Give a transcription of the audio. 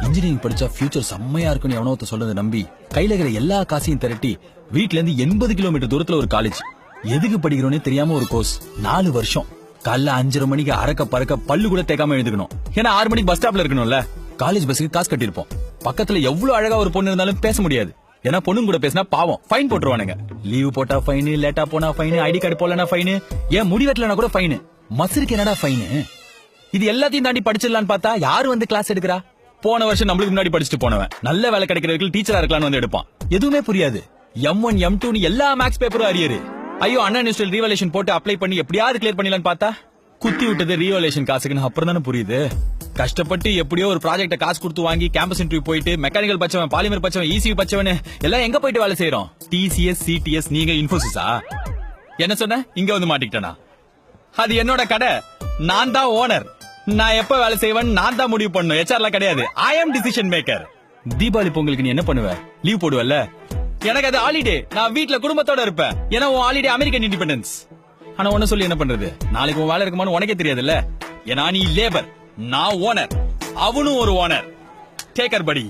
Engineering படிச்சா future செம்மையா இருக்குன்னு எவனோ சொல்றதை நம்பி கையில இருக்கிற எல்லா காசையும் திரட்டி வீட்ல இருந்து 80 கிலோமீட்டர் தூரத்துல ஒரு காலேஜ். எதுக்கு படிக்கிறோன்னே தெரியாம ஒரு கோர்ஸ். 4 வருஷம். காலைல 5:30 மணிக்கு அறக்க பறக்க பல்லு கூட தேக்காம எழுதுக்கணும். ஏன்னா 6 மணிக்கு பஸ் ஸ்டாப்ல இருக்கணும்ல. காலேஜ் பஸ்ஸுக்கு காசு கட்டிருப்போம். பக்கத்துல எவ்வளவு அழகா ஒரு பொண்ணு இருந்தாலும் பேச முடியாது. ஏன்னா பொண்ணுங்க கூட பேசினா பாவம், ஃபைன் போட்டுருவானுங்க. லீவு போட்டா ஃபைனு, லேட்டா போனா ஃபைனு, ஐடி கார்டு போலனா ஃபைனு, ஏன் முடி வெட்டலனா கூட ஃபைனு. மசருக்கு என்னடா ஃபைனு? இது எல்லாத்தையும் தாண்டி படிச்சிடலான்னு பார்த்தா யாரு வந்து கிளாஸ் எடுக்கிறா? போன வருஷம் நம்மளுக்கு முன்னாடி படிச்சுட்டு போனவன் நல்ல வேலை கிடைக்கிறவர்கள் டீச்சரா இருக்கலாம்னு வந்து எடுப்பான். எதுவுமே புரியாது. M1 M2 எல்லா மேக்ஸ் பேப்பரும் அரியரு. ஐயோ அண்ணா இன்ஸ்டியல் ரீவலேஷன் போட்டு அப்ளை பண்ணி எப்படியாவது கிளியர் பண்ணிடலான்னு பார்த்தா குத்தி விட்டது ரீவலேஷன் காசுக்குன்னு அப்புறம் தானே புரியுது. கஷ்டப்பட்டு எப்படியோ ஒரு ப்ராஜெக்ட காசு கொடுத்து வாங்கி கேம்பஸ் இன்டர்வியூ போயிட்டு மெக்கானிக்கல் பச்சவன், பாலிமர் பச்சவன், ECU பச்சவன் எல்லாம் எங்க போயிட்டு வேலை செய்யறோம்? TCS CTS, நீங்க இன்ஃபோசிஸா? என்ன சொன்ன? இங்க வந்து மாட்டிக்கிட்டனா? அது என்னோட கடை, நான் தான் ஓனர். நான் எப்ப வேலை செய்வேன் நான் தான் முடிவு பண்ணும். HR கிடையாது. I am decision maker. Deepavali பொங்கலுக்கு நீ என்ன பண்ணுவ? லீவ் போடுவல்ல? எனக்கு அது ஹாலிடே. நான் வீட்ல குடும்பத்தோட இருப்பேன். ஏன்னா உன் ஹாலிடே அமெரிக்கன் இண்டிபெண்டன்ஸ். ஆனா உன்ன சொல்லி என்ன பண்றது? நாளைக்கு உன் வேலை இருக்குமான்னு உனக்கே தெரியாதுல்ல. ஏன்னா நீ லேபர், நான் ஓனர், அவனும் ஒரு ஓனர். டேக்கர் படி.